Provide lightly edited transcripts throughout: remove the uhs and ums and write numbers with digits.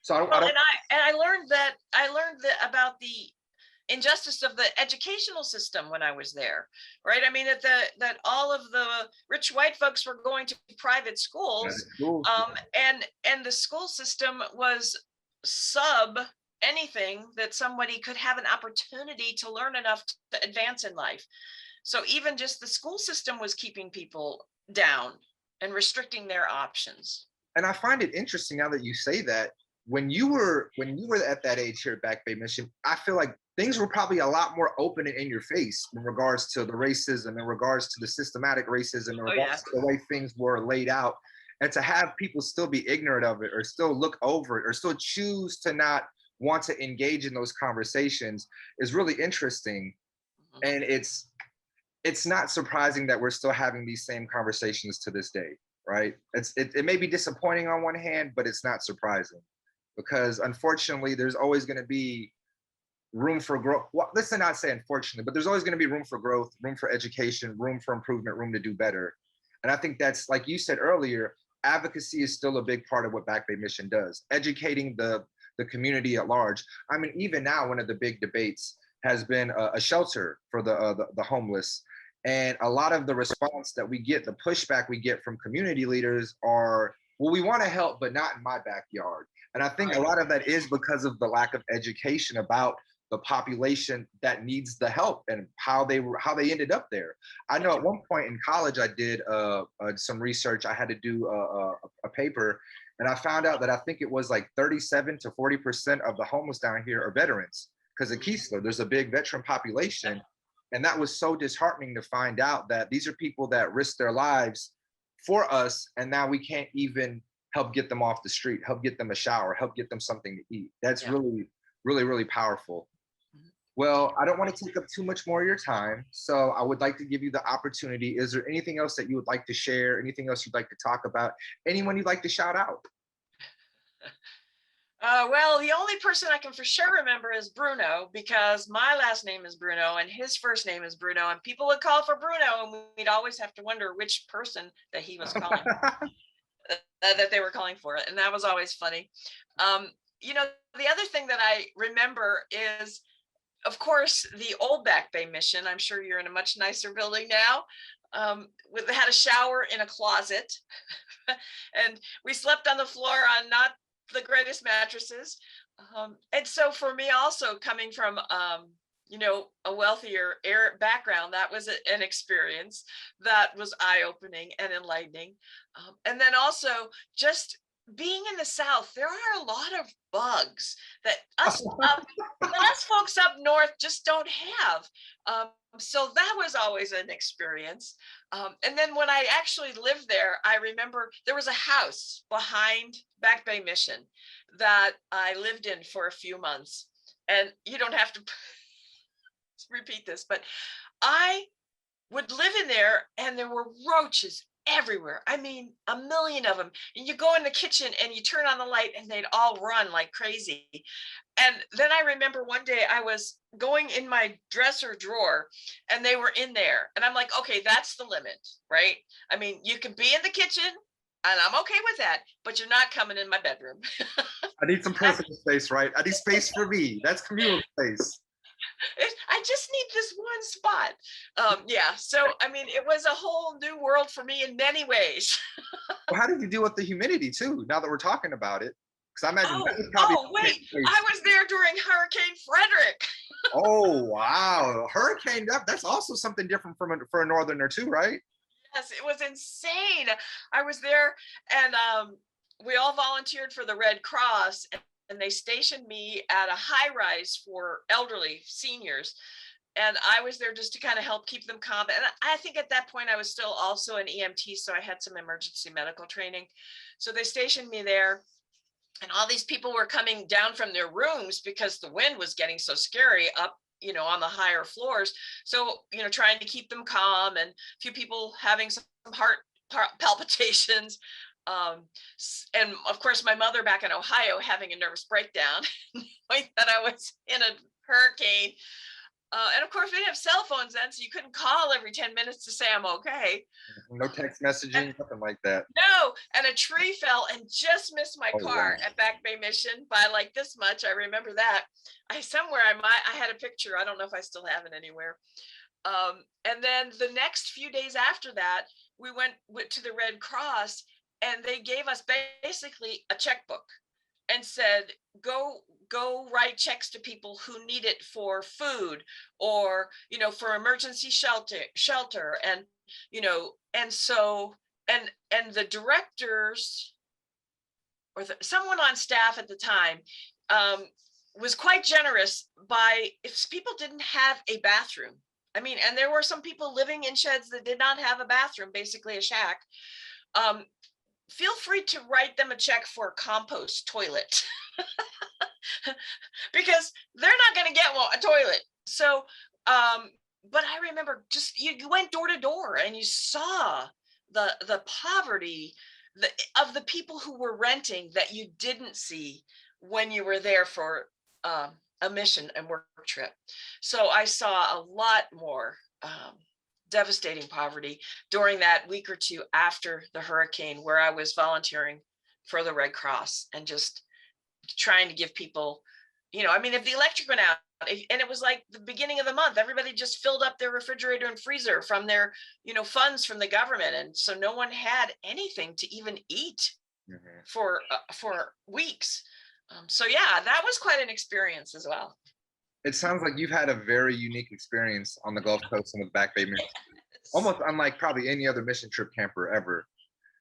I Well, don't. and I learned that about the injustice of the educational system when I was there, right? I mean, that all of the rich white folks were going to private schools, Private schools. and the school system was sub anything that somebody could have an opportunity to learn enough to advance in life. So even just the school system was keeping people down and restricting their options. And I find it interesting now that you say that. When you were at that age here at Back Bay Mission, I feel like things were probably a lot more open and in your face in regards to the racism, in regards to the systematic racism, in Oh yeah. regards to the way things were laid out. And to have people still be ignorant of it, or still look over it, or still choose to not want to engage in those conversations is really interesting. Mhm. And it's not surprising that we're still having these same conversations to this day, right? It may be disappointing on one hand, but it's not surprising, because unfortunately there's always going to be room for growth. Well, let's not say unfortunately, but there's always going to be room for growth, room for education, room for improvement, room to do better. And I think that's, like you said earlier, advocacy is still a big part of what Back Bay Mission does, educating the community at large. I mean, even now, one of the big debates has been a shelter for the homeless. And a lot of the response that we get, the pushback we get from community leaders are, well, we want to help, but not in my backyard. And I think a Right. lot of that is because of the lack of education about the population that needs the help and how they ended up there. I know at one point in college I did some research. I had to do a paper, and I found out that I think it was like 37 to 40% of the homeless down here are veterans, because of Keesler. There's a big veteran population, and that was so disheartening to find out that these are people that risk their lives for us, and now we can't even help get them off the street, help get them a shower, help get them something to eat. That's Yeah. really, really, really powerful. Mhm. Well, I don't want to take up too much more of your time, so I would like to give you the opportunity. Is there anything else that you would like to share? Anything else you'd like to talk about? Anyone you'd like to shout out? Well, the only person I can for sure remember is Bruno, because my last name is Bruno and his first name is Bruno, and people would call for Bruno, and we'd always have to wonder which person that he was calling, that they were calling for it, and that was always funny. Um, the other thing that I remember is, of course, the old Back Bay Mission. I'm sure you're in a much nicer building now. Had a shower in a closet, and we slept on the floor on not the greatest mattresses. And so for me, also coming from a wealthier air background, that was an experience that was eye-opening and enlightening. And then also just being in the South, there are a lot of bugs that us folks up north just don't have. So that was always an experience. And then when I actually lived there, I remember there was a house behind Back Bay Mission that I lived in for a few months. And you don't have to repeat this, but I would live in there and there were roaches everywhere. I mean, a million of them. And you go in the kitchen and you turn on the light and they'd all run like crazy. And then I remember one day I was going in my dresser drawer and they were in there. And I'm like, okay, that's the limit, right? I mean, you can be in the kitchen and I'm okay with that, but you're not coming in my bedroom. I need some personal space, right? I need space for me. That's communal space. I just need this one spot. Yeah. So, I mean, it was a whole new world for me in many ways. Well, how did you deal with the humidity too? Now that we're talking about it, because I imagine that Oh, was probably the wait. same place. I was there during Hurricane Frederick. Oh wow, hurricane! That's also something different for a northerner too, right? Yes, it was insane. I was there, and we all volunteered for the Red Cross, and they stationed me at a high rise for elderly seniors. And I was there just to kind of help keep them calm. And I think at that point I was still also an EMT, so I had some emergency medical training. So they stationed me there, and all these people were coming down from their rooms because the wind was getting so scary up, on the higher floors. So, trying to keep them calm, and a few people having some heart palpitations. Um, and of course, my mother back in Ohio having a nervous breakdown, knowing that I was in a hurricane. And of course, we didn't have cell phones then, so you couldn't call every 10 minutes to say I'm okay. No text And messaging, nothing like that. no, and a tree fell and just missed my Oh wow. car at Back Bay Mission by like this much. I remember that. I had a picture. I don't know if I still have it anywhere. And then the next few days after that, went to the Red Cross, and they gave us basically a checkbook and said, go write checks to people who need it for food, or for emergency shelter. And and so and the directors, or someone on staff at the time, was quite generous by, if people didn't have a bathroom, I mean, and there were some people living in sheds that did not have a bathroom, basically a shack, um, feel free to write them a check for a compost toilet. Because they're not going to get a toilet. So but I remember, just you went door to door and you saw the poverty of the people who were renting that you didn't see when you were there for a mission and work trip. So I saw a lot more devastating poverty during that week or two after the hurricane, where I was volunteering for the Red Cross and just trying to give people, I mean, if the electric went out, and it was like the beginning of the month, everybody just filled up their refrigerator and freezer from their, funds from the government. And so no one had anything to even eat for weeks. So yeah, that was quite an experience as well. It sounds like you've had a very unique experience on the Gulf Coast and with Back Bay Mission, almost unlike probably any other mission trip camper ever.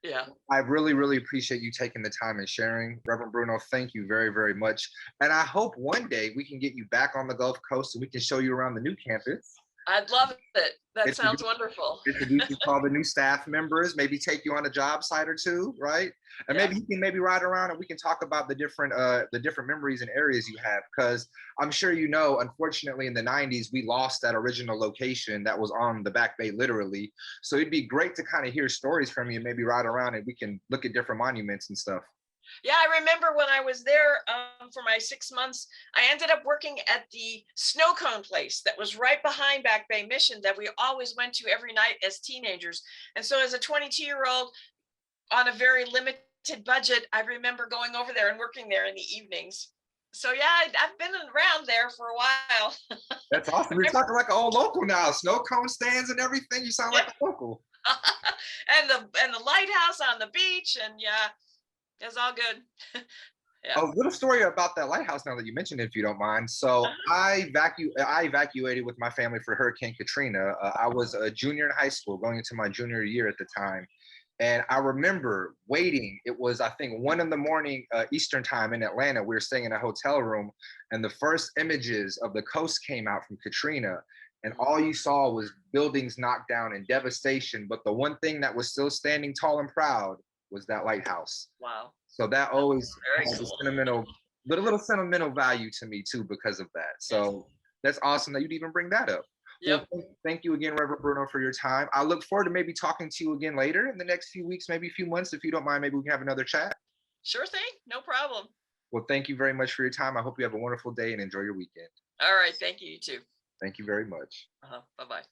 Yeah. I really, really appreciate you taking the time and sharing. Reverend Bruno, thank you very, very much. And I hope one day we can get you back on the Gulf Coast and we can show you around the new campus. I'd love it. That sounds wonderful. Introduce you to all the new staff members, maybe take you on a job site or two, right? And Yeah. maybe you can ride around and we can talk about the different memories and areas you have. Because I'm sure unfortunately in the 90s, we lost that original location that was on the Back Bay, literally. So it'd be great to kind of hear stories from you and maybe ride around and we can look at different monuments and stuff. Yeah, I remember when I was there for my 6 months, I ended up working at the snow cone place that was right behind Back Bay Mission that we always went to every night as teenagers. And so as a 22-year-old on a very limited budget, I remember going over there and working there in the evenings. So yeah, I've been around there for a while. That's awesome. You're talking like an old local now. Snow cone stands and everything. You sound like a local. and the lighthouse on the beach, and yeah, it's all good. Yeah. A little story about that lighthouse now that you mentioned, if you don't mind. So I evacuated with my family for Hurricane Katrina. I was a junior in high school, going into my junior year at the time. And I remember waiting. It was, I think, 1 a.m. Eastern time in Atlanta. We were staying in a hotel room, and the first images of the coast came out from Katrina. And all you saw was buildings knocked down and devastation. But the one thing that was still standing tall and proud was that lighthouse. Wow. So that always has cool. a little sentimental value to me too because of that. So that's awesome that you'd even bring that up. Yep. Well, thank you again, Reverend Bruno, for your time. I look forward to maybe talking to you again later in the next few weeks, maybe a few months. If you don't mind, maybe we can have another chat. Sure thing. No problem. Well, thank you very much for your time. I hope you have a wonderful day and enjoy your weekend. All right. Thank you. You too. Thank you very much. Bye-bye.